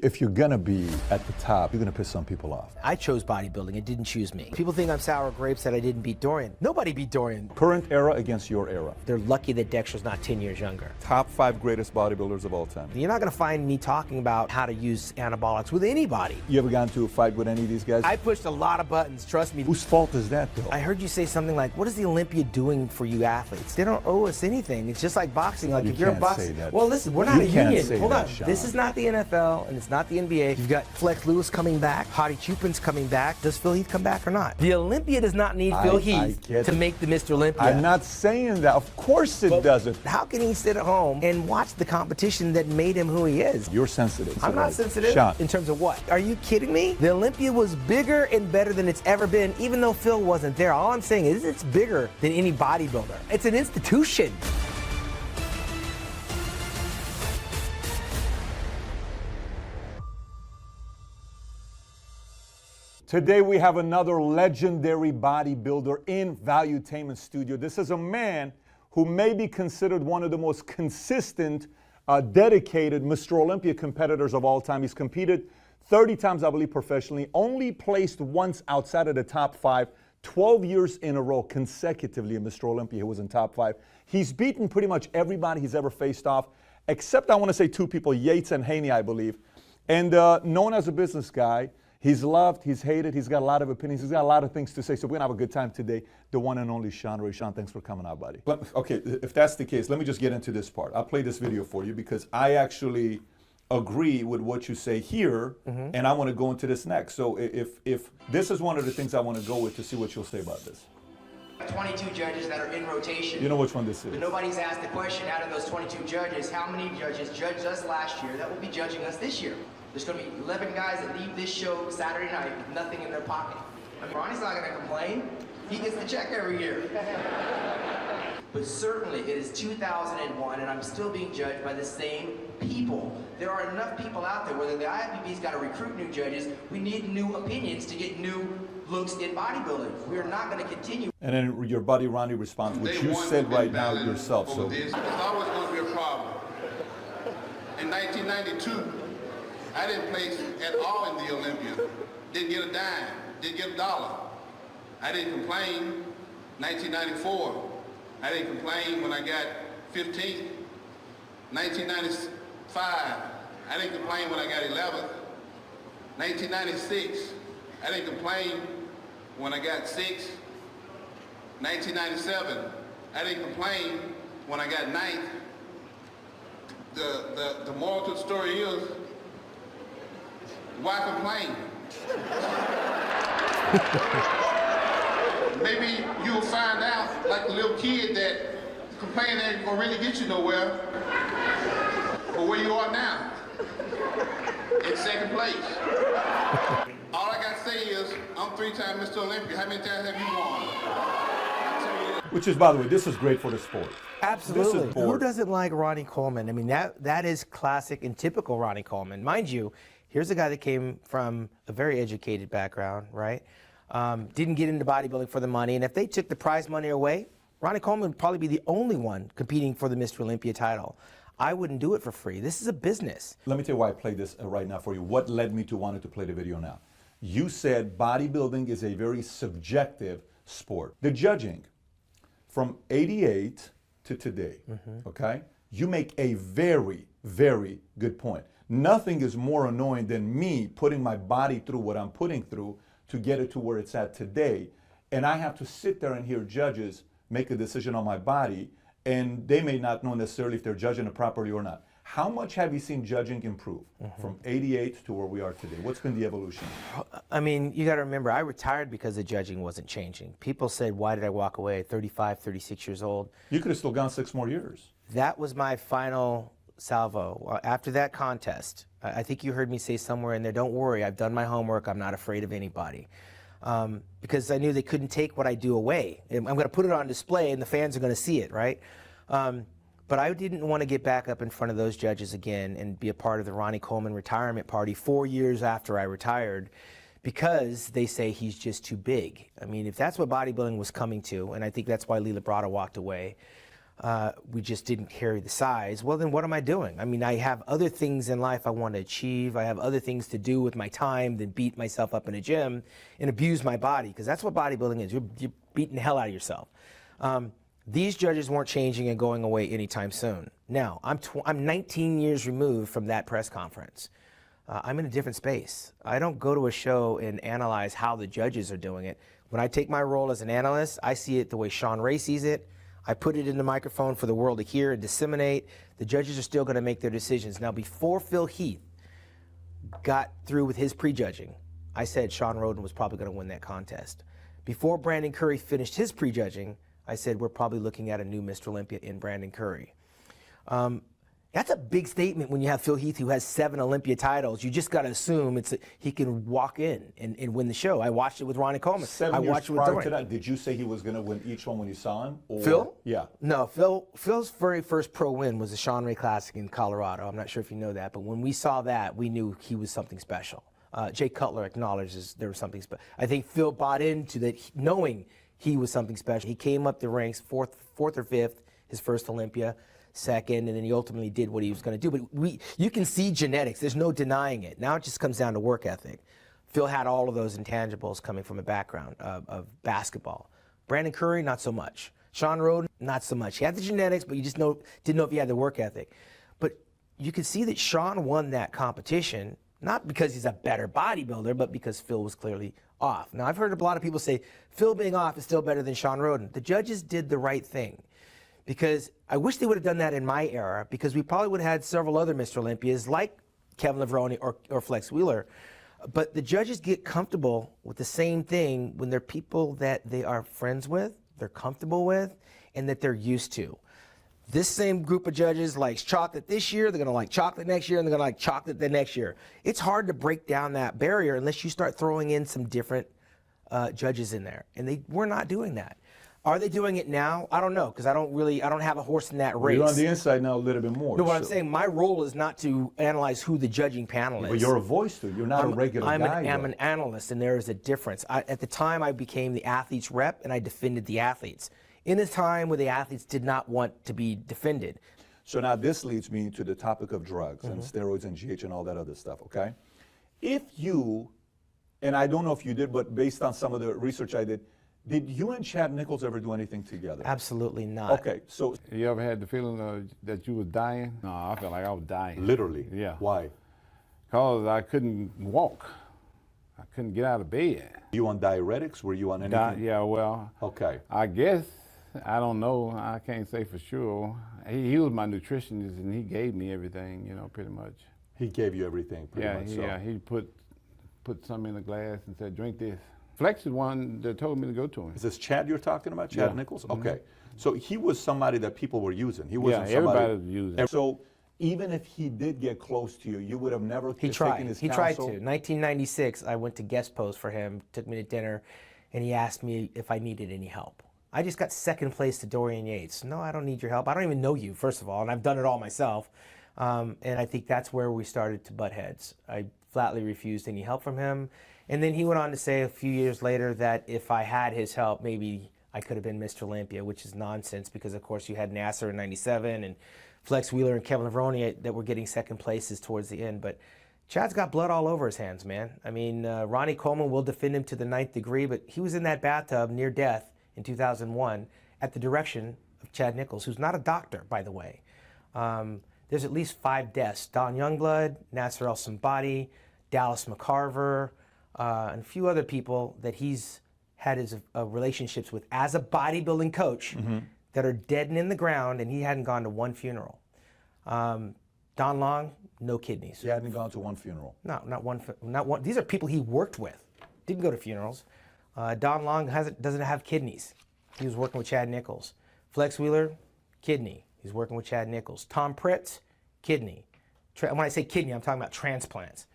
If you're gonna be at the top, you're gonna piss some people off. I chose bodybuilding. It didn't choose me. People think I'm sour grapes that I didn't beat Dorian. Nobody beat Dorian. Current era against your era. They're lucky that Dexter's not 10 years younger. Top 5 greatest bodybuilders of all time. You're not gonna find me talking about how to use anabolics with anybody. You ever gotten into a fight with any of these guys? I pushed a lot of buttons, trust me. Whose fault is that, though? I heard you say something like, what is the Olympia doing for you athletes? They don't owe us anything. It's just like boxing. Like, if you're a boxer, well, listen, we're not a union. Hold on. This is not the NFL and it's not the NBA. You've got Flex Lewis coming back. Hottie Chupin's coming back. Does Phil Heath come back or not? The Olympia does not need Phil Heath to make the Mr. Olympia. I'm not saying that. Of course it doesn't. How can he sit at home and watch the competition that made him who he is? You're sensitive. I'm not sensitive. Sean. In terms of what? Are you kidding me? The Olympia was bigger and better than it's ever been, even though Phil wasn't there. All I'm saying is it's bigger than any bodybuilder. It's an institution. Today we have another legendary bodybuilder in Valuetainment Studio. This is a man who may be considered one of the most consistent, dedicated Mr. Olympia competitors of all time. He's competed 30 times, I believe, professionally, only placed once outside of the top 5, 12 years in a row consecutively in Mr. Olympia. He was in top 5. He's beaten pretty much everybody he's ever faced off, except I want to say 2 people, Yates and Haney, I believe. And known as a business guy. He's loved, he's hated, he's got a lot of opinions, he's got a lot of things to say. So we're gonna have a good time today. The one and only Sean Ray. Sean, thanks for coming out, buddy. Okay, if that's the case, let me just get into this part. I'll play this video for you because I actually agree with what you say here, and I want to go into this next. So if this is one of the things I want to go with to see what you'll say about this. 22 judges that are in rotation. You know which one this is. But nobody's asked the question, out of those 22 judges, how many judges judged us last year that will be judging us this year? There's going to be 11 guys that leave this show Saturday night with nothing in their pocket. I mean, Ronnie's not going to complain. He gets the check every year. But certainly it is 2001 and I'm still being judged by the same people. There are enough people out there, whether the IFBB's got to recruit new judges, we need new opinions to get new looks in bodybuilding. We are not going to continue. And then your buddy Ronnie responds, which you said right now yourself. So it's always going to be a problem. In 1992, I didn't place at all in the Olympia. Didn't get a dime, didn't get a dollar. I didn't complain. 1994, I didn't complain when I got 15th. 1995, I didn't complain when I got 11th. 1996, I didn't complain when I got 6th. 1997, I didn't complain when I got 9th. The moral to the story is, why complain? Maybe you'll find out, like a little kid, that complaining ain't gonna really get you nowhere. But where you are now, in 2nd place. All I gotta say is, I'm 3-time Mr. Olympia. How many times have you won? Which is, by the way, this is great for the sport. Absolutely. Who doesn't like Ronnie Coleman? I mean, that is classic and typical Ronnie Coleman. Mind you, here's a guy that came from a very educated background, right? Didn't get into bodybuilding for the money, and if they took the prize money away, Ronnie Coleman would probably be the only one competing for the Mr. Olympia title. I wouldn't do it for free. This is a business. Let me tell you why I played this right now for you. What led me to wanting to play the video now? You said bodybuilding is a very subjective sport. The judging from 88 to today, okay? You make a very, very good point. Nothing is more annoying than me putting my body through what I'm putting through to get it to where it's at today. And I have to sit there and hear judges make a decision on my body, and they may not know necessarily if they're judging it properly or not. How much have you seen judging improve from 88 to where we are today? What's been the evolution? I mean, you got to remember, I retired because the judging wasn't changing. People said, why did I walk away at 35, 36 years old? You could have still gone 6 more years. That was my final salvo. After that contest, I think you heard me say somewhere in there, don't worry, I've done my homework, I'm not afraid of anybody. Because I knew they couldn't take what I do away. I'm going to put it on display and the fans are going to see it, right? But I didn't want to get back up in front of those judges again and be a part of the Ronnie Coleman retirement party 4 years after I retired because they say he's just too big. I mean, if that's what bodybuilding was coming to, and I think that's why Lee Labrada walked away, We just didn't carry the size. Well, then what am I doing? I mean, I have other things in life I want to achieve. I have other things to do with my time than beat myself up in a gym and abuse my body, because that's what bodybuilding is. You're beating the hell out of yourself. These judges weren't changing and going away anytime soon. Now, I'm 19 years removed from that press conference. I'm in a different space. I don't go to a show and analyze how the judges are doing it. When I take my role as an analyst, I see it the way Sean Ray sees it. I put it in the microphone for the world to hear and disseminate. The judges are still going to make their decisions. Now, before Phil Heath got through with his prejudging, I said Sean Roden was probably going to win that contest. Before Brandon Curry finished his prejudging, I said we're probably looking at a new Mr. Olympia in Brandon Curry. That's a big statement when you have Phil Heath, who has 7 Olympia titles. You just got to assume he can walk in and win the show. I watched it with Ronnie Coleman. 7 years prior to that, did you say he was going to win each one when you saw him? Or? Phil? Yeah. No, Phil's very first pro win was the Sean Ray Classic in Colorado. I'm not sure if you know that, but when we saw that, we knew he was something special. Jay Cutler acknowledges there was something special. I think Phil bought into that, knowing he was something special. He came up the ranks, fourth or fifth, his first Olympia, second, and then he ultimately did what he was going to do. But you can see genetics. There's no denying it. Now it just comes down to work ethic. Phil had all of those intangibles coming from a background of basketball. Brandon Curry, not so much. Sean Roden, not so much. He had the genetics, but you just didn't know if he had the work ethic. But you can see that Sean won that competition, not because he's a better bodybuilder, but because Phil was clearly off. Now, I've heard a lot of people say Phil being off is still better than Sean Roden. The judges did the right thing, because I wish they would have done that in my era, because we probably would have had several other Mr. Olympias like Kevin Levrone or Flex Wheeler. But the judges get comfortable with the same thing when they're people that they are friends with, they're comfortable with, and that they're used to. This same group of judges likes chocolate this year, they're going to like chocolate next year, and they're going to like chocolate the next year. It's hard to break down that barrier unless you start throwing in some different judges in there. And we're not doing that. Are they doing it now? I don't know, because I don't have a horse in that race. You're on the inside now a little bit more. No, what I'm saying, my role is not to analyze who the judging panel is. But you're a voice to it. You're not a regular guy. I'm an analyst, and there is a difference. At the time, I became the athlete's rep, and I defended the athletes. In a time where the athletes did not want to be defended. So now this leads me to the topic of drugs and steroids and GH and all that other stuff, okay? If you, and I don't know if you did, but based on some of the research I did you and Chad Nichols ever do anything together? Absolutely not. Okay, so. You ever had the feeling that you was dying? No, I felt like I was dying. Literally? Yeah. Why? Because I couldn't walk. I couldn't get out of bed. You on diuretics? Were you on anything? Yeah, well. Okay. I guess, I don't know. I can't say for sure. He was my nutritionist, and he gave me everything, pretty much. He gave you everything, pretty much. Yeah, he put some in a glass and said, drink this. Flex is one that told me to go to him. Is this Chad you're talking about, Chad Nichols? Okay. So he was somebody that people were using. He wasn't somebody. Everybody was using. So even if he did get close to you, you would have never taken his counsel? He tried to. 1996, I went to guest post for him, took me to dinner, and he asked me if I needed any help. I just got second place to Dorian Yates. No, I don't need your help. I don't even know you, first of all, and I've done it all myself. And I think that's where we started to butt heads. I flatly refused any help from him. And then he went on to say a few years later that if I had his help, maybe I could have been Mr. Olympia, which is nonsense, because of course you had Nassar in '97 and Flex Wheeler and Kevin Levrone that were getting second places towards the end. But Chad's got blood all over his hands, man. I mean, Ronnie Coleman will defend him to the 9th degree, but he was in that bathtub near death in 2001 at the direction of Chad Nichols, who's not a doctor, by the way. There's at least 5 deaths: Don Youngblood, Nassar El-Sembati, Dallas McCarver, and a few other people that he's had his relationships with as a bodybuilding coach that are dead and in the ground, and he hadn't gone to one funeral. Don Long, no kidneys. He hadn't gone to one funeral? No, not one. These are people he worked with. Didn't go to funerals. Don Long doesn't have kidneys. He was working with Chad Nichols. Flex Wheeler, kidney. He's working with Chad Nichols. Tom Pritz, kidney. When I say kidney, I'm talking about transplants.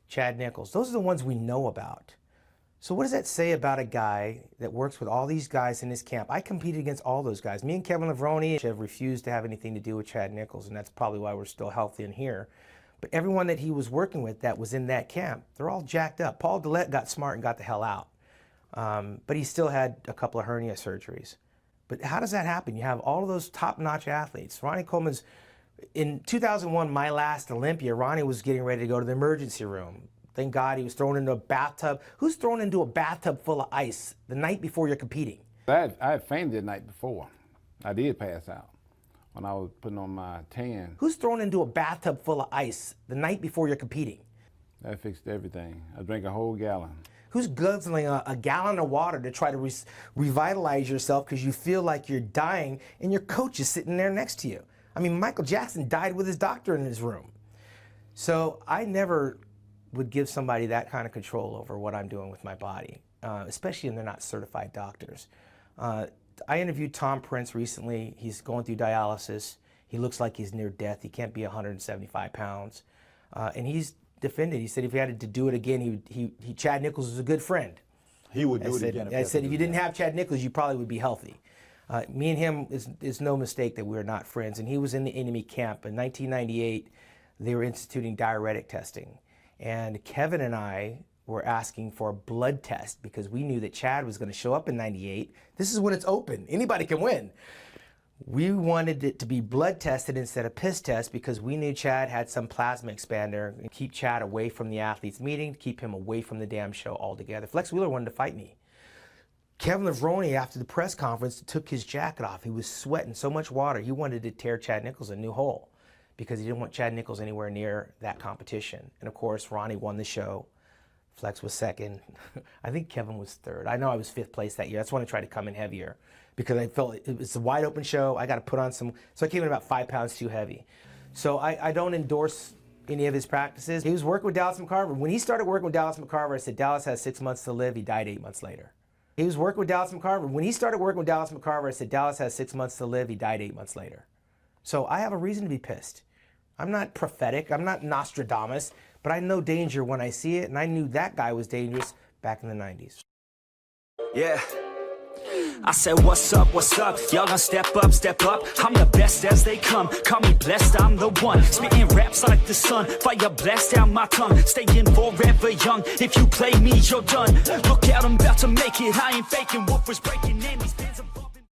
Chad Nichols. Those are the ones we know about. So what does that say about a guy that works with all these guys in his camp? I competed against all those guys. Me and Kevin Levrone have refused to have anything to do with Chad Nichols, and that's probably why we're still healthy in here. But everyone that he was working with that was in that camp, they're all jacked up. Paul Dillette got smart and got the hell out. But he still had a couple of hernia surgeries. But how does that happen? You have all of those top-notch athletes. Ronnie Coleman's, in 2001, my last Olympia, Ronnie was getting ready to go to the emergency room. Thank God he was thrown into a bathtub. Who's thrown into a bathtub full of ice the night before you're competing? I had fainted the night before. I did pass out when I was putting on my tan. Who's thrown into a bathtub full of ice the night before you're competing? That fixed everything. I drank a whole gallon. Who's guzzling a gallon of water to try to revitalize yourself because you feel like you're dying and your coach is sitting there next to you? I mean, Michael Jackson died with his doctor in his room. So I never would give somebody that kind of control over what I'm doing with my body, especially when they're not certified doctors. I interviewed Tom Prince recently. He's going through dialysis. He looks like he's near death. He can't be 175 pounds. And he's defended. He said if he had to do it again, Chad Nichols was a good friend. He would do it again. I said if you didn't have Chad Nichols, you probably would be healthy. Me and him is no mistake that we're not friends. And he was in the enemy camp. In 1998, they were instituting diuretic testing. And Kevin and I were asking for a blood test because we knew that Chad was going to show up in 98. This is when it's open. Anybody can win. We wanted it to be blood tested instead of piss test because we knew Chad had some plasma expander and keep Chad away from the athletes meeting, keep him away from the damn show altogether. Flex Wheeler wanted to fight me. Kevin Roni, after the press conference, took his jacket off. He was sweating so much water. He wanted to tear Chad Nichols a new hole because he didn't want Chad Nichols anywhere near that competition. And of course, Ronnie won the show. Flex was second. I think Kevin was third. I know I was fifth place that year. That's when I tried to come in heavier because I felt it was a wide open show. I got to put on some, so I came in about 5 pounds too heavy. So I don't endorse any of his practices. He was working with Dallas McCarver. When he started working with Dallas McCarver, I said, Dallas has 6 months to live. He died 8 months later. He was working with Dallas McCarver. When he started working with Dallas McCarver, I said, Dallas has 6 months to live. He died 8 months later. So I have a reason to be pissed. I'm not prophetic. I'm not Nostradamus. But I know danger when I see it, and I knew that guy was dangerous back in the 90s. Yeah. I said, what's up, y'all gonna step up, I'm the best as they come, call me blessed, I'm the one, spitting raps like the sun, fire blast down my tongue, staying forever young, if you play me, you're done, look out, I'm about to make it, I ain't faking, woofers breaking in, these fans are